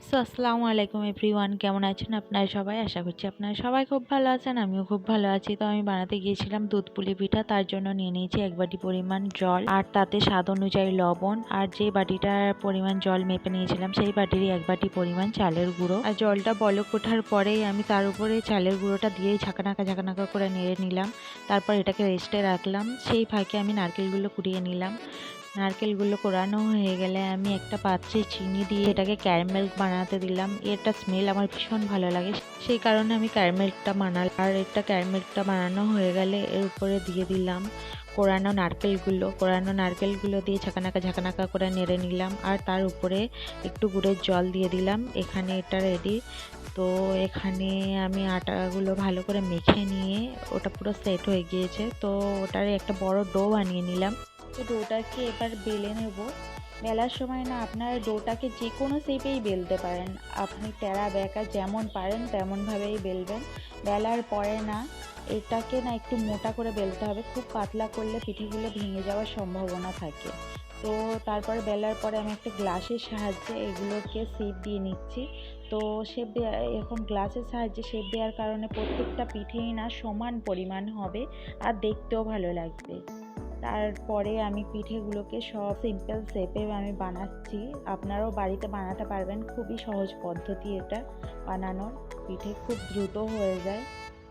So আসসালামু আলাইকুম everyone, কেমন আছেন আপনারা সবাই? আশা করছি আপনারা সবাই খুব ভালো আছেন, আমিও খুব ভালো আছি। তো আমি বানাতে গিয়েছিলাম দুধ পুলি পিঠা। তার জন্য নিয়ে নিয়েছি 1 বাটি পরিমাণ জল, আর তাতে স্বাদ অনুযায়ী লবণ, আর যে বাটিটার পরিমাণ জল মেপে নিয়েছিলাম সেই বাটিরই 1 বাটি পরিমাণ চালের গুঁড়ো। আর জলটা বলক ওঠার পরেই আমি তার উপরে চালের গুঁড়োটা দিয়েই ঝাঁকানাকা করে নেড়ে নিলাম। তারপর এটাকে রেস্টে রাখলাম। সেই ফাঁকে আমি নারকেলগুলো কুড়িয়ে নিলাম। নারকেলগুলো কোরানো হয়ে গেলে আমি একটা পাত্রে চিনি দিয়ে এটাকে ক্যারামেল বানাতে দিলাম। এটা স্মেল আমার ভীষণ ভালো লাগে, সেই কারণে আমি ক্যারামেলটা বানালাম। আর এটা ক্যারামেলটা বানানো হয়ে গেলে এর উপরে দিয়ে দিলাম কোরানো নারকেলগুলো দিয়ে ঝাঁকানাকা করে নেড়ে নিলাম। আর তার উপরে একটু গুড়ের জল দিয়ে দিলাম। এখানে এটা রেডি। তো এখানে আমি আটাগুলো ভালো করে মেখে নিয়ে ওটা পুরো সেট হয়ে গিয়েছে। তো ওটার একটা বড় ডো বানিয়ে নিলাম। তো ডোটাকে এবার বেলে নেব। বেলার সময় না আপনারা ডোটাকে যে কোনো শেপেই বেলতে পারেন, আপনি টেরা বেঁকা যেমন পারেন তেমনভাবেই বেলবেন। বেলার পরে না এটাকে না একটু মোটা করে বেলতে হবে, খুব পাতলা করলে পিঠেগুলো ভেঙে যাওয়ার সম্ভাবনা থাকে। তো তারপরে বেলার পরে আমি একটা গ্লাসের সাহায্যে এগুলোকে শেপ দিয়ে নিচ্ছি। তো শেপ দেওয়া, এখন গ্লাসের সাহায্যে শেপ দেওয়ার কারণে প্রত্যেকটা পিঠেই না সমান পরিমাণ হবে আর দেখতেও ভালো লাগবে। তারপরে আমি পিঠেগুলোকে সব সিম্পল শেপে আমি বানাচ্ছি। আপনারাও বাড়িতে বানাতে পারবেন, খুবই সহজ পদ্ধতি এটা বানানোর। পিঠে খুব দ্রুত হয়ে যায়।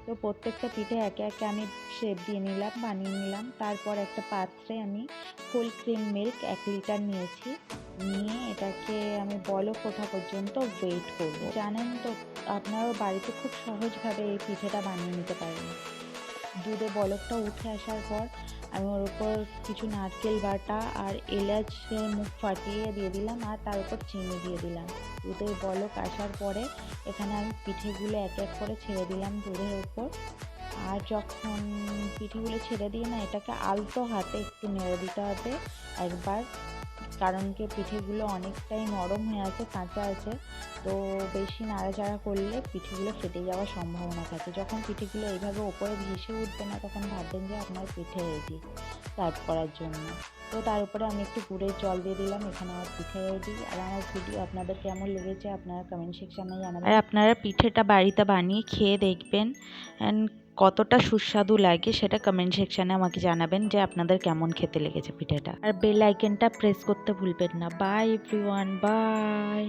তো প্রত্যেকটা পিঠে একে একে আমি শেপ দিয়ে নিলাম, বানিয়ে নিলাম। তারপর একটা পাত্রে আমি ফুল ক্রিম মিল্ক 1 লিটার নিয়েছি। নিয়ে এটাকে আমি বলক ওঠা পর্যন্ত ওয়েট করব। জানেন তো, আপনারাও বাড়িতে খুব সহজভাবে এই পিঠেটা বানিয়ে নিতে পারেন। দুধে বলকটা উঠে আসার পর আমি ওর উপর কিছু নারকেল বাটা আর এলাচের মুখ ফাটিয়ে দিয়ে দিলাম, আর তার উপর চিনি দিয়ে দিলাম। দুধের বলক আসার পরে এখানে আমি পিঠেগুলো এক এক করে ছেড়ে দিলাম দুধের উপর। আর যখন পিঠেগুলো ছেড়ে দিয়ে না এটাকে আলতো হাতে একটু নেড়ে দিতে হবে একবার, কারণ কি পিঠেগুলো অনেকটাই নরম হয়ে আছে, কাঁচা আছে। তো বেশি নাড়াচাড়া করলে পিঠেগুলো ফেটে যাওয়ার সম্ভাবনা থাকে। যখন পিঠেগুলো এইভাবে ওপরে ভেসে উঠবে না তখন ভাববেন যে আপনার পিঠে রেডি সার্ভ করার জন্য। তো তার উপরে আমি একটু গুড়ের জল দিয়ে দিলাম। এখানে আমার পিঠে রেডি। আর আমার ভিডিও আপনাদের কেমন লেগেছে আপনারা কমেন্ট সেকশনে জানাবেন। আর আপনারা পিঠেটা বাড়িতে বানিয়ে খেয়ে দেখবেন কতটা সুস্বাদু লাগে, সেটা কমেন্ট সেকশনে আমাকে জানাবেন যে আপনাদের কেমন খেতে লেগেছে পিঠেটা। আর বেল আইকনটা প্রেস করতে ভুলবেন না। Bye everyone, by.